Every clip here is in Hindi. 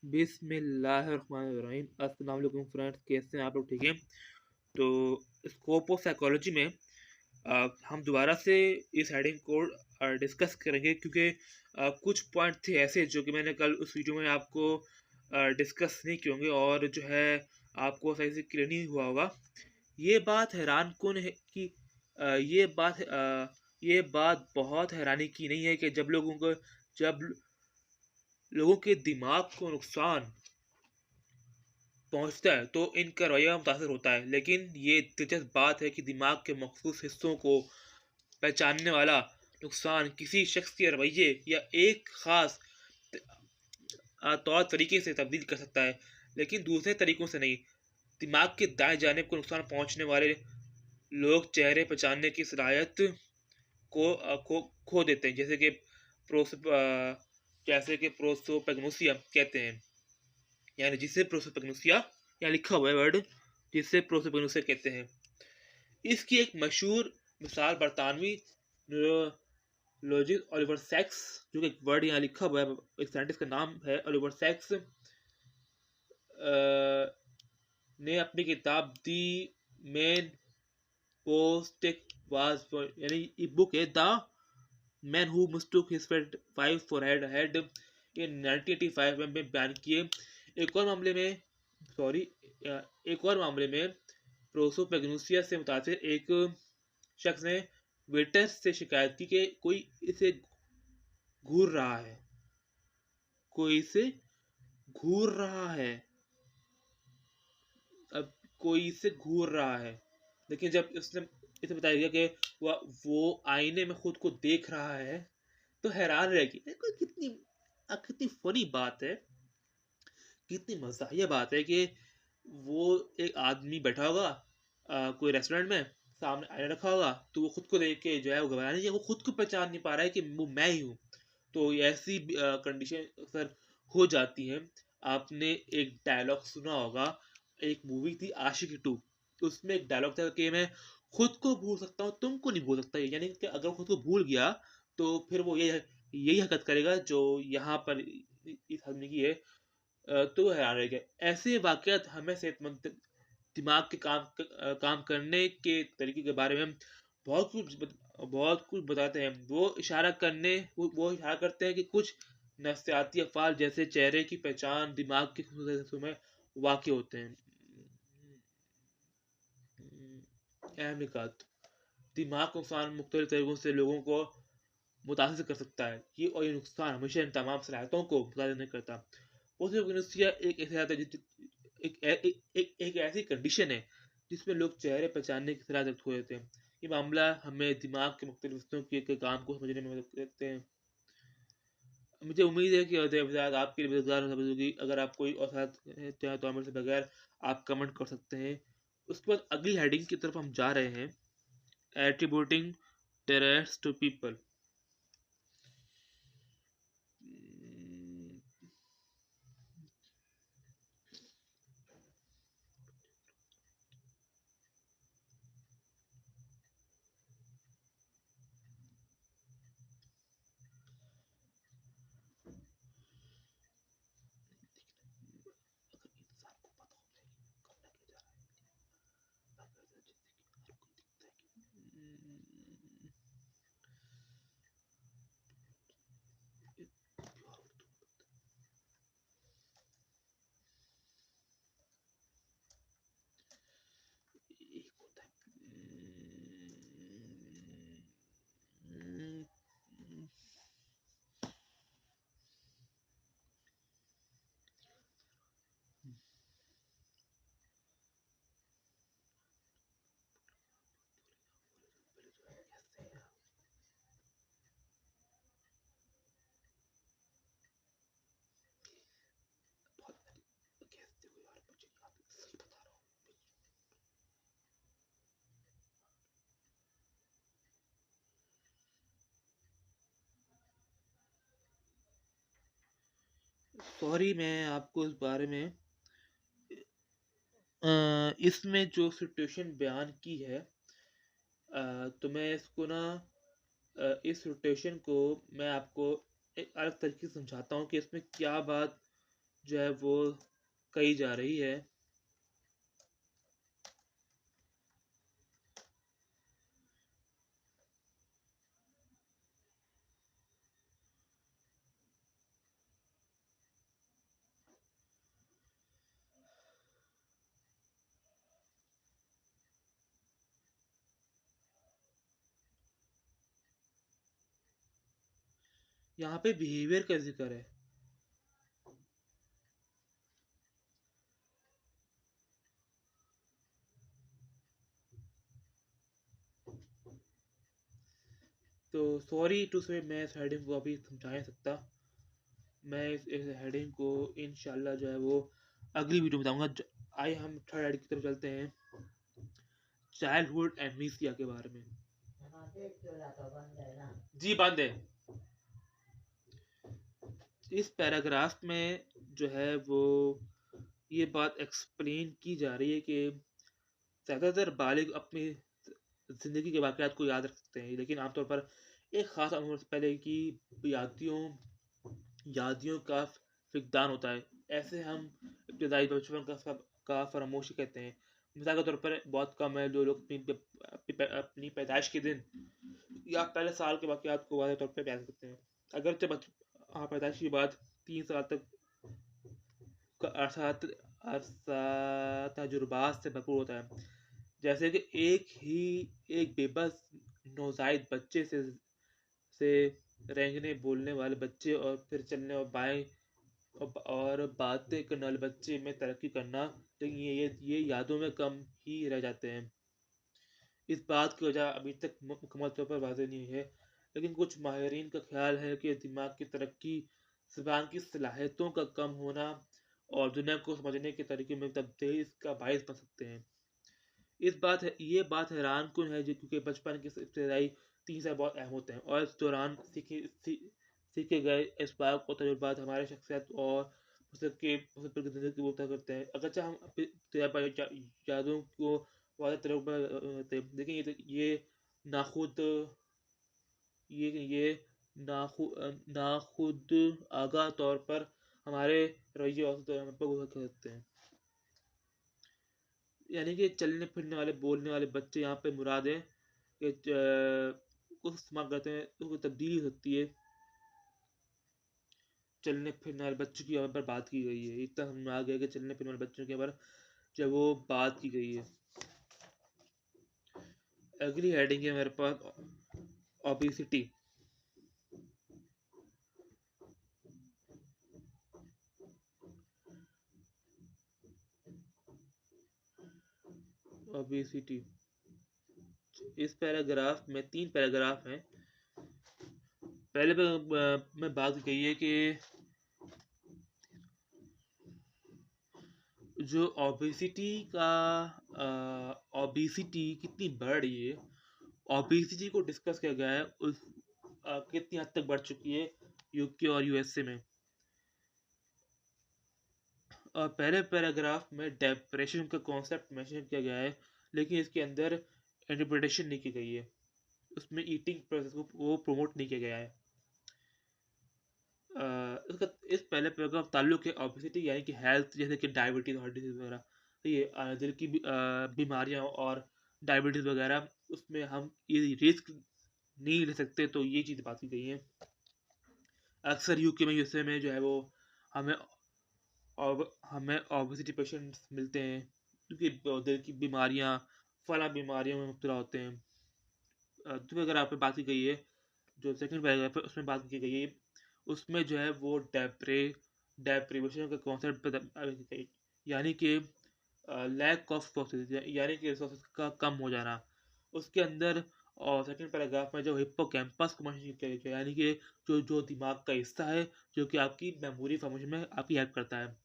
बिस्मिल्लाहिर्रहमानिर्रहीम। अस्सलाम वालेकुम फ्रेंड्स, कैसे हैं आप लोग? ठीक हैं। तो स्कोप ऑफ साइकोलॉजी में हम दोबारा से इस हेडिंग को डिस्कस करेंगे, क्योंकि कुछ पॉइंट थे ऐसे जो कि मैंने कल उस वीडियो में आपको डिस्कस नहीं किए होंगे और जो है आपको सही से क्लियर नहीं हुआ होगा। ये बात हैरान कुन है कि ये बात बहुत हैरानी की नहीं है कि जब लोगों के दिमाग को नुकसान पहुंचता है तो इनका रवैया मुतासर होता है। लेकिन ये दिलचस्प बात है कि दिमाग के मखसूस हिस्सों को पहचानने वाला नुकसान किसी शख्स के रवैये या एक खास तौर तरीके से तब्दील कर सकता है, लेकिन दूसरे तरीकों से नहीं। दिमाग के दाएं जानिब को नुकसान पहुंचने वाले लोग चेहरे पहचानने की सलाहियत खो देते हैं, जैसे कि प्रोसोपेग्नोसिया कहते हैं, यानी जिसे प्रोसोपेग्नोसिया यहाँ लिखा हुआ है वर्ड, जिसे प्रोसोपेग्नोसिया कहते हैं। इसकी एक मशहूर मिसाल बरतानवी न्यूरोलॉजिस्ट ओलिवर सैक्स, जो कि एक वर्ड यहाँ लिखा हुआ है, एक साइंटिस्ट का नाम है ओलिवर सैक्स, ने अपनी किताब दी मेन पोस्टिक वाज यानी एक बुक है the man who mistook his wife for head in 1985 में बयान किए। एक और मामले में सॉरी एक और मामले में प्रोसोपेग्नोसिया से मुतासिर एक शख्स ने वेटर से शिकायत की कि इसे घूर रहा है कोई इसे घूर रहा है अब कोई इसे घूर रहा है। लेकिन जब उसने इसे बताया गया कि वो आईने में खुद को देख रहा है, तो हैरान रह गई। देखो कितनी फनी बात है, कितनी मज़ाहिया बात है कि वो एक आदमी बैठा होगा कोई रेस्टोरेंट में, सामने आईना रखा होगा, तो वो खुद को देख के जो है वो घबरा नहीं है, वो खुद को पहचान नहीं पा रहा है कि वो मैं ही हूँ। तो ऐसी कंडीशन अक्सर हो जाती है। आपने एक डायलॉग सुना होगा, एक मूवी थी आशिकी 2, उसमें एक डायलॉग था कि मैं खुद को भूल सकता हूँ, तुमको नहीं भूल सकता। यानी कि अगर खुद को भूल गया तो फिर वो यही हरकत करेगा जो यहाँ पर इस आदमी की है। तो हैरान रह गया। ऐसे वाक़यात हमें सेहतमंद दिमाग के काम करने के तरीके के बारे में बहुत कुछ बताते हैं। वो इशारा करते हैं कि कुछ नफ्सियाती अफ़आल जैसे चेहरे की पहचान दिमाग के खुसूसी हिस्सों में वाक़ होते हैं। अहम निकात: दिमाग का नुकसान मुख्तलिफ तरीकों से लोगों को मुतासिर कर सकता है। ये नुकसान हमेशा इन तमाम सलाहियतों को मुतासिर नहीं करता। पोस्टिव एक ऐसी आदत है एक ऐसी कंडीशन है जिसमें लोग चेहरे पहचानने की सलाहियत खो देते हैं। ये मामला हमें दिमाग के मुख्तलिफ हिस्सों के काम को समझने में मदद करते हैं। मुझे उम्मीद है कि आपके लिए मददगार साबित होगी। अगर आप कोई और चाहे तो मेरे से बगैर आप कमेंट कर सकते हैं। उसके बाद अगली हेडिंग की तरफ हम जा रहे हैं, attributing terrors to people. Sorry, मैं आपको इस बारे में इसमें जो सिचुएशन बयान की है, तो मैं इसको ना इस सिचुएशन को मैं आपको एक अलग तरीके से समझाता हूँ कि इसमें क्या बात जो है वो कही जा रही है। यहाँ पे बिहेवियर का जिक्र है। तो सॉरी टू से, मैं इस हेडिंग को अभी समझा नहीं सकता। मैं इस हेडिंग को इंशाल्लाह जो है वो अगली वीडियो में बताऊंगा। आइए हम थर्ड हेडिंग की तरफ चलते हैं, चाइल्डहुड एमनीसिया के बारे में। जी बंद है। इस पैराग्राफ में जो है वो ये बात एक्सप्लेन की जा रही है कि ज़्यादातर बालिग अपनी ज़िंदगी के वाक़यात को याद रख सकते हैं, लेकिन आमतौर पर एक ख़ास उम्र से पहले की यादियों यादियों का फ़िक़दान होता है। ऐसे हम इब्तदाई बचपन का फ़रामोशी कहते हैं। मिसाल के तौर पर बहुत कम है जो लोग अपनी पैदाइश के दिन या पहले साल के वाक़यात को वाज़ेह तौर पे बयान करते हैं। अगरचे पैदाइश के बाद 3 साल तक का अरसा तजुर्बात से भरपूर होता है। जैसे कि एक बेबस नौज़ायद बच्चे से रेंगने बोलने वाले बच्चे और फिर चलने और बाएं और बातें करने वाले बच्चे में तरक्की करना, लेकिन ये यादों में कम ही रह जाते हैं। इस बात की वजह अभी तक मुकम्मल तौर पर वाज़ेह नहीं है, लेकिन कुछ माहिरीन का ख्याल है कि दिमाग की तरक्की, ज़ुबान की सलाहियतों का कम होना और दुनिया को समझने के तरीके में तब्दीली इसका बायस बन सकते हैं। ये बात हैरानकुन है क्योंकि बचपन के इब्तदाई 3 साल बहुत अहम होते हैं और इस दौरान सीखे गए इसबाक और तजुर्बात हमारे शख्सियत और मुस्तक़बिल की ज़िंदगी को तय करते हैं। अगरचे हम अपनी यादों को वाज़ेह तरीक़ों पर लेकिन ये नाखुद ये नाखुद तौर पर हमारे रवैये और पर कर सकते हैं। यानी कि चलने फिरने वाले बोलने वाले बच्चे यहाँ पे मुराद है कि कुछ इस्तेमाल करते हैं तो कोई तब्दीली होती है। चलने फिरने वाले बच्चों की यहाँ पर बात की गई है। इतना समझ में आ गया कि चलने फिरने वाले बच्चों के ऊपर जब वो बात की गई है। अगली हेडिंग है मेरे पास ओबेसिटी। ओबेसिटी इस पैराग्राफ में 3 पैराग्राफ हैं। पहले में बात कही है कि जो ओबेसिटी कितनी बढ़ रही है, ओबेसिटी को डिस्कस किया गया है उस कितनी हद तक बढ़ चुकी है यूके और यूएसए में। और पहले पैराग्राफ में डिप्रेशन का कॉन्सेप्ट मेंशन किया गया है, लेकिन इसके अंदर इंटरप्रिटेशन नहीं की गई है। उसमें ईटिंग प्रोसेस को वो प्रमोट नहीं किया गया है। इसका इस पहले पैराग्राफ ताल्लुक है ओबेसिटी यानी कि हेल्थ, जैसे कि डायबिटीज़, हार्ट डिजीज़ वगैरह। तो ये दिल की बीमारियाँ और डायबिटीज़ वगैरह, उसमें हम ये रिस्क नहीं ले सकते, तो ये चीज़ बात की गई है। अक्सर यूके में यूएसए में जो है वो हमें हमें ओबेसिटी पेशेंट्स मिलते हैं क्योंकि दिल की बीमारियाँ, फला बीमारियों में मुब्तला होते हैं। तो अगर आप पे बात की गई है, जो सेकंड पैराग्राफ है उसमें बात की गई है, उसमें जो है वो डेप्रिवेशन का कॉन्सेप्ट यानी कि लैक ऑफ रिसोर्सेज, यानी कि रिसोर्सेज का कम हो जाना। उसके अंदर और सेकंड पैराग्राफ में जो हिप्पोकैम्पस को मेंशन किया गया, यानी कि जो दिमाग का हिस्सा है जो कि आपकी मेमोरी फॉर्मेशन में आपकी हेल्प करता है।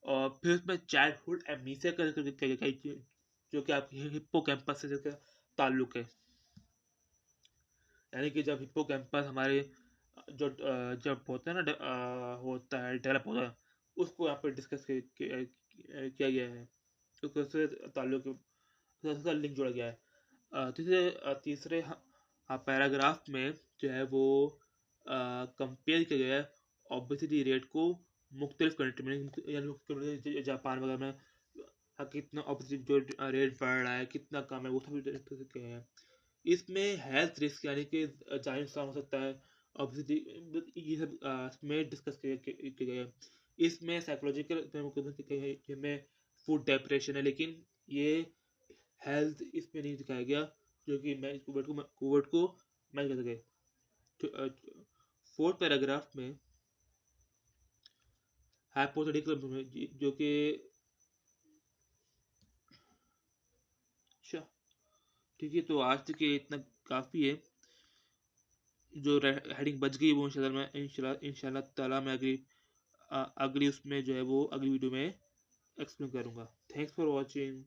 और फिर उसमें चाइल्डहुड एमनीसिया का जिक्र किया गया जो कि आपकी हिप्पोकैम्पस से जिसका ताल्लुक है। यानी कि जब हिप्पोकैम्पस हमारे जब होता है ना होता है डेवलप होता है, उसको यहाँ पे डिस्कस किया गया है, क्योंकि उससे ताल्लुक उसका लिंक जोड़ा गया है। तीसरे पैराग्राफ में जो है वो कंपेयर किया गया है ओबेसिटी रेट को मुख्तलिफ कंट्री में, यानी जापान वगैरह में कितना ऑब्वियसली जो रेट बढ़ रहा है, कितना कम है, वो सब डिस्कस किया है। इसमें हेल्थ रिस्क यानी कि जान नुकसान हो सकता है, ऑब्वियसली ये सब इसमें डिस्कस किया गया है। इसमें साइकोलॉजिकल जिसमें फूड डिप्रेशन है, लेकिन ये हेल्थ इसमें नहीं दिखाया गया, जो कि मैं कोविड को मैच कर सके। तो फोर्थ पैराग्राफ में हाइपोथेटिकल जो कि अच्छा ठीक है, तो आज तक ये इतना काफ़ी है। जो हेडिंग बच गई वो इंशाल्लाह मैं इंशाल्लाह ताला मैं अगली उसमें जो है वो अगली वीडियो में एक्सप्लेन करूँगा। Thanks for watching.